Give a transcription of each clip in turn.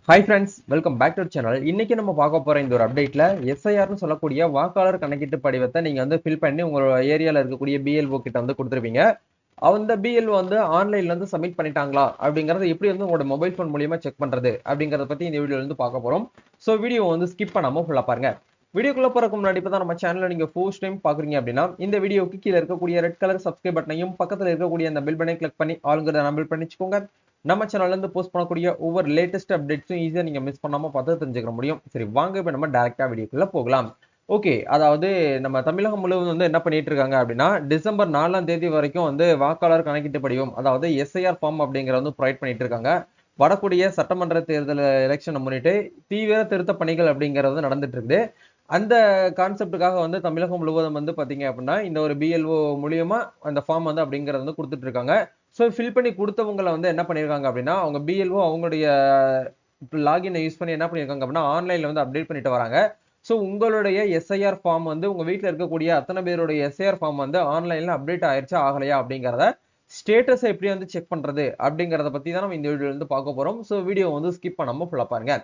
Hi friends, welcome back to channel. இன்னைக்கு நம்ம பார்க்க போற இந்த ஒரு அப்டேட்ல எஸ்ஐஆர்னு சொல்லக்கூடிய வாக்காளர் கணக்கீட்டு படிவத்தை நீங்க வந்து ஃபில் பண்ணி உங்களோட ஏரியால இருக்கக்கூடிய பிஎல்ஓ கிட்ட வந்து கொடுத்துருப்பீங்க. அந்த பிஎல்ஓ வந்து ஆன்லைன்ல இருந்து சப்மிட் பண்ணிட்டாங்களா அப்படிங்கறத எப்படி வந்து உங்களோட மொபைல் போன் மூலியமா செக் பண்றது அப்படிங்கறத பத்தி இந்த வீடியோல இருந்து பார்க்க போறோம். சோ வீடியோ வந்து ஸ்கிப் பண்ணாம ஃபுல்லா பாருங்க. வீடியோக்குள்ள போறதுக்கு முன்னாடி இப்ப தான் நம்ம சேனலை நீங்க ஃபர்ஸ்ட் டைம் பாக்குறீங்க அப்படின்னா இந்த வீடியோக்கு கீழே இருக்கக்கூடிய ரெட் கலர் சப்ஸ்கிரைப் பட்டனையும் பக்கத்துல இருக்கக்கூடிய அந்த பெல் பட்டனை கிளிக் பண்ணி ஆளுங்கிறத எனேபிள் பண்ணிச்சுக்கோங்க. நம்ம சேனல்ல இருந்து போஸ்ட் பண்ணக்கூடிய ஒவ்வொரு லேட்டஸ்ட் அப்டேட்ஸும் ஈஸியா நீங்க மிஸ் பண்ணாம பார்த்து தெரிஞ்சுக்க முடியும். சரி, வாங்க இப்ப நம்ம டைரக்டா வீடியோக்குள்ள போகலாம். ஓகே, அதாவது நம்ம தமிழகம் முழுவதும் வந்து என்ன பண்ணிட்டு இருக்காங்க அப்படின்னா டிசம்பர் 4ஆம் தேதி வரைக்கும் வந்து வாக்காளர் கணக்கீட்டு படிவம், அதாவது எஸ்ஐஆர் ஃபார்ம் அப்படிங்கறத வந்து ப்ரொவைட் பண்ணிட்டு இருக்காங்க. வரக்கூடிய சட்டமன்ற தேர்தல் எலெக்ஷனை முன்னிட்டு தீவிர திருத்த பணிகள் அப்படிங்கறது நடந்துட்டு இருக்குது. அந்த கான்செப்டுக்காக வந்து தமிழகம் முழுவதும் வந்து பாத்தீங்க அப்படின்னா இந்த ஒரு பிஎல்ஓ மூலியமா அந்த ஃபார்ம் வந்து அப்படிங்கறது வந்து கொடுத்துட்டு இருக்காங்க. ஸோ ஃபில் பண்ணி கொடுத்தவங்களை வந்து என்ன பண்ணியிருக்காங்க அப்படின்னா அவங்க பிஎல்ஓ அவங்களுடைய லாகினை யூஸ் பண்ணி என்ன பண்ணியிருக்காங்க அப்படின்னா ஆன்லைன்ல வந்து அப்டேட் பண்ணிட்டு வராங்க. ஸோ உங்களுடைய எஸ்ஐஆர் ஃபார்ம் வந்து உங்க வீட்டில் இருக்கக்கூடிய அத்தனை பேருடைய எஸ்ஐஆர் ஃபார்ம் வந்து ஆன்லைன்ல அப்டேட் ஆயிடுச்சா ஆகலையா அப்படிங்கிறத ஸ்டேட்டஸை எப்படி வந்து செக் பண்றது அப்படிங்கிறத பத்தி தான் நம்ம இந்த வீடியோல இருந்து பார்க்க போறோம். ஸோ வீடியோ வந்து ஸ்கிப் பண்ணாம ஃபுல்லா பாருங்க.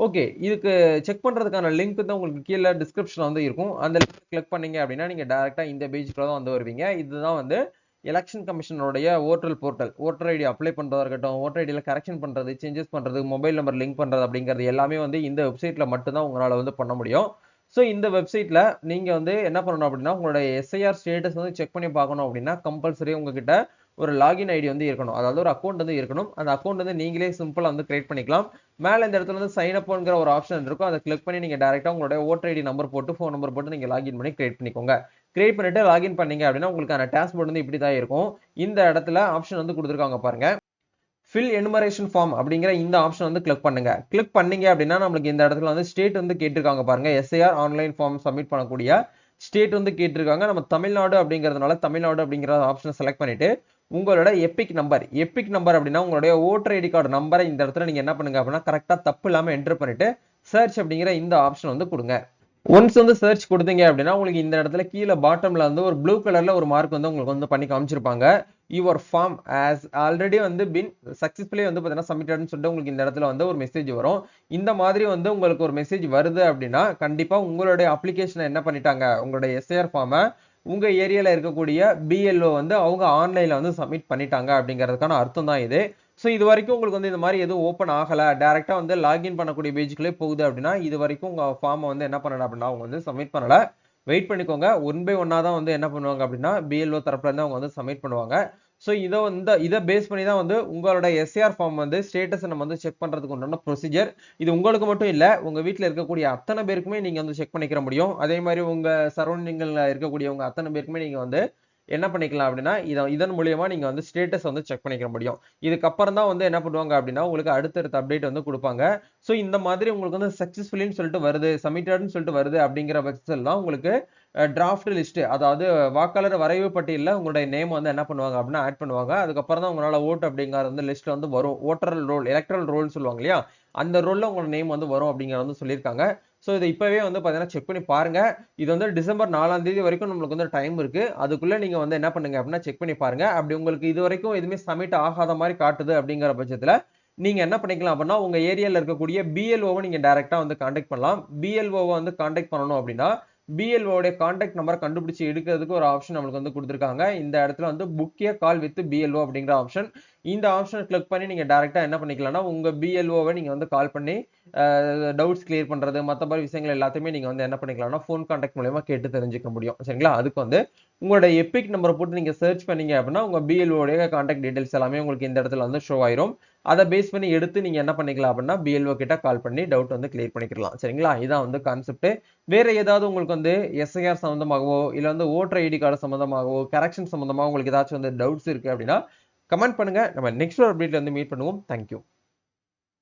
ஓகே, இதுக்கு செக் பண்றதுக்கான லிங்க் தான் உங்களுக்கு கீழே டிஸ்கிரிப்ஷன்ல வந்து இருக்கும். அந்த லிங்க் கிளிக் பண்ணீங்க அப்படின்னா நீங்க டைரக்டா இந்த பேஜ்க்குள்ள தான் வந்து வருவீங்க. இதுதான் வந்து எலெக்ஷன் கமிஷனுடைய voter portal. Voter ID apply பண்றதா இருக்கட்டும், ஓட்டர் ஐடியில கரெக்ஷன் பண்றது, சேஞ்சஸ் பண்றது, மொபைல் நம்பர் லிங்க் பண்றது அப்படிங்கிறது எல்லாமே வந்து இந்த வெப்சைட்ல மட்டும் தான் உங்களால வந்து பண்ண முடியும். ஸோ இந்த வெப்சைட்ல நீங்க வந்து என்ன பண்ணணும் அப்படின்னா உங்களோட எஸ்ஐஆர் ஸ்டேட்டஸ் வந்து செக் பண்ணி பார்க்கணும் அப்படின்னா கம்பல்சரி உங்ககிட்ட ஒரு லாகின் ஐடி வந்து இருக்கணும். அதாவது ஒரு அக்கௌண்ட் வந்து இருக்கணும். அந்த அக்கௌண்ட் வந்து நீங்களே சிம்பிளா வந்து கிரியேட் பண்ணிக்கலாம். மேல இந்த இடத்துல வந்து சைன் அப்ங்கிற ஒரு ஆப்ஷன் இருக்கும். அதை கிளிக் பண்ணி நீங்க டைரக்டா உங்களுடைய ஓட்டர் ஐடி நம்பர் போட்டு ஃபோன் நம்பர் போட்டு நீங்க லாகின் பண்ணி கிரியேட் பண்ணிக்கோங்க. கிரியேட் பண்ணிட்டு லாகின் பண்ணீங்க அப்படின்னா உங்களுக்கான டாஷ்போர்ட் வந்து இப்படி தான் இருக்கும். இந்த இடத்துல ஆப்ஷன் வந்து கொடுத்துருக்காங்க பாருங்க. ஃபில் எனுமரேஷன் ஃபார்ம் அப்படிங்கிற இந்த ஆப்ஷன் வந்து கிளிக் பண்ணுங்க. கிளிக் பண்ணீங்க அப்படின்னா நம்மளுக்கு இந்த இடத்துல வந்து ஸ்டேட் வந்து கேட்டிருக்காங்க பாருங்க. எஸ்ஐஆர் ஆன்லைன் ஃபார்ம் சப்மிட் பண்ணக்கூடிய ஸ்டேட் வந்து கேட்டிருக்காங்க. நம்ம தமிழ்நாடு அப்படிங்கிறதுனால தமிழ்நாடு அப்படிங்கிற ஆப்ஷனை செலக்ட் பண்ணிட்டு உங்களோட எபிக் நம்பர் அப்படின்னா உங்களுடைய ஓட்டர் ஐடி கார்டு நம்பரை இந்த இடத்துல நீங்க என்ன பண்ணுங்க அப்படின்னா கரெக்டா தப்பு இல்லாம என்டர் பண்ணிட்டு சர்ச் அப்படிங்கிற இந்த ஆப்ஷன் வந்து கொடுங்க. ஒன்ஸ் வந்து சர்ச் கொடுத்தீங்க அப்படின்னா உங்களுக்கு இந்த இடத்துல கீழே பாட்டம்ல வந்து ஒரு ப்ளூ கலர்ல ஒரு மார்க் வந்து உங்களுக்கு வந்து பண்ணி காமிச்சிருப்பாங்க. யுவர் ஃபார்ம் ஆஸ் ஆல்ரெடி வந்து பின் சக்சஸ்ஃபுல்லி வந்து பார்த்தீங்கன்னா சப்மிட்டட்னு சொல்லிட்டு உங்களுக்கு இந்த இடத்துல வந்து ஒரு மெசேஜ் வரும். இந்த மாதிரி வந்து உங்களுக்கு ஒரு மெசேஜ் வருது அப்படின்னா கண்டிப்பா உங்களுடைய அப்ளிகேஷனை என்ன பண்ணிட்டாங்க, உங்களுடைய எஸ்ஐஆர் ஃபார்மை உங்க ஏரியால இருக்கக்கூடிய பிஎல்ஓ வந்து அவங்க ஆன்லைன்ல வந்து சப்மிட் பண்ணிட்டாங்க அப்படிங்கிறதுக்கான அர்த்தம் தான் இது. ஸோ இது வரைக்கும் உங்களுக்கு வந்து இந்த மாதிரி எதுவும் ஓப்பன் ஆகலை, டேரெக்டாக வந்து லாகின் பண்ணக்கூடிய பேஜுக்குள்ளே போகுது அப்படின்னா இது வரைக்கும் உங்கள் ஃபார்மை வந்து என்ன பண்ணல அப்படின்னா அவங்க வந்து சப்மிட் பண்ணலை. வெயிட் பண்ணிக்கோங்க. ஒன் பை ஒன்னாக தான் வந்து என்ன பண்ணுவாங்க அப்படின்னா பிஎல்ஓ தரப்புல இருந்து அவங்க வந்து சப்மிட் பண்ணுவாங்க. ஸோ இதை பேஸ் பண்ணி தான் வந்து உங்களோட எஸ்ஏஆர் ஃபார்ம் வந்து ஸ்டேட்டஸை நம்ம வந்து செக் பண்ணுறதுக்கு உண்டான ப்ரொசீஜர். இது உங்களுக்கு மட்டும் இல்லை, உங்கள் வீட்டில் இருக்கக்கூடிய அத்தனை பேருக்குமே நீங்கள் வந்து செக் பண்ணிக்கிற முடியும். அதே மாதிரி உங்கள் சரௌண்டிங்கில் இருக்கக்கூடியவங்க அத்தனை பேருக்குமே நீங்கள் வந்து என்ன பண்ணிக்கலாம் அப்படின்னா இதன் மூலியமா நீங்க வந்து ஸ்டேட்டஸ் வந்து செக் பண்ணிக்க முடியும். இதுக்கப்புறம் தான் வந்து என்ன பண்ணுவாங்க அப்படின்னா உங்களுக்கு அடுத்தடுத்த அப்டேட் வந்து கொடுப்பாங்க. ஸோ இந்த மாதிரி உங்களுக்கு வந்து சக்சஸ்ஃபுல்லின்னு சொல்லிட்டு வருது, சப்மிட்டட்னு சொல்லிட்டு வருது அப்படிங்கிற பட்சத்தில் தான் உங்களுக்கு டிராஃப்ட் லிஸ்ட், அதாவது வாக்காளர் வரைவு பட்டியலில் உங்களுடைய நேம் வந்து என்ன பண்ணுவாங்க அப்படின்னா ஆட் பண்ணுவாங்க. அதுக்கப்புறம் தான் உங்களால ஓட்டு அப்படிங்கிற வந்து லிஸ்ட்ல வந்து வரும். ஓட்டர் ரோல், எலக்ட்ரல் ரோல் சொல்லுவாங்க இல்லையா, அந்த ரோல்ல உங்களோட நேம் வந்து வரும் அப்படிங்கிற வந்து சொல்லியிருக்காங்க. ஸோ இதை இப்பவே வந்து பார்த்தீங்கன்னா செக் பண்ணி பாருங்க. இது வந்து டிசம்பர் 4ஆம் தேதி வரைக்கும் நம்மளுக்கு வந்து டைம் இருக்கு. அதுக்குள்ள நீங்க வந்து என்ன பண்ணுங்க அப்படின்னா செக் பண்ணி பாருங்க. அப்படி உங்களுக்கு இது வரைக்கும் எதுவுமே சப்மிட் ஆகாத மாதிரி காட்டுது அப்படிங்கிற பட்சத்துல நீங்க என்ன பண்ணிக்கலாம் அப்படின்னா உங்க ஏரியால இருக்கக்கூடிய பிஎல்ஓவை நீங்க டைரக்டா வந்து கான்டாக்ட் பண்ணலாம். பிஎல்ஓவை வந்து கான்டாக்ட் பண்ணணும் அப்படின்னா பிஎல்ஓடைய கான்டாக்ட் நம்பர் கண்டுபிடிச்சு எடுக்கிறதுக்கு ஒரு ஆப்ஷன் நம்மளுக்கு வந்து கொடுத்துருக்காங்க. இந்த இடத்துல வந்து book A call with BLO அப்படிங்கிற ஆப்ஷன். இந்த ஆப்ஷனை கிளிக் பண்ணி நீங்க டைரக்டா என்ன பண்ணிக்கலாம்னா உங்க பிஎல்ஓவை நீங்க வந்து கால் பண்ணி டவுட்ஸ் கிளியர் பண்றது மற்ற மாதிரி விஷயங்கள் எல்லாத்தையுமே நீங்க வந்து என்ன பண்ணிக்கலாம்னா ஃபோன் கான்டாக்ட் மூலமா கேட்டு தெரிஞ்சுக்க முடியும். சரிங்களா, அதுக்கு வந்து உங்களோட எபிக் நம்பரை போட்டு நீங்க சர்ச் பண்ணீங்க அப்படின்னா உங்க பிஎல்ஓடைய கான்டாக்ட் டீடைல்ஸ் எல்லாமே உங்களுக்கு இந்த இடத்துல வந்து ஷோ ஆயிரும். அதை பேஸ் பண்ணி எடுத்து நீங்க என்ன பண்ணிக்கலாம் அப்படின்னா பிஎல்ஓ கிட்ட கால் பண்ணி டவுட் வந்து கிளியர் பண்ணிக்கலாம். சரிங்களா, இதான் வந்து கான்செப்ட். வேற ஏதாவது உங்களுக்கு வந்து எஸ்ஐஆர் சம்பந்தமாகவோ இல்ல வந்து ஓட்டர் ஐடி கார்டு சம்பந்தமாகவோ கரெக்ஷன் சம்பந்தமாக உங்களுக்கு ஏதாச்சும் வந்து டவுட்ஸ் இருக்கு அப்படின்னா கமெண்ட் பண்ணுங்க. நம்ம நெக்ஸ்ட் ஒரு அப்டேட்ல வந்து மீட் பண்ணுவோம். தேங்க்யூ.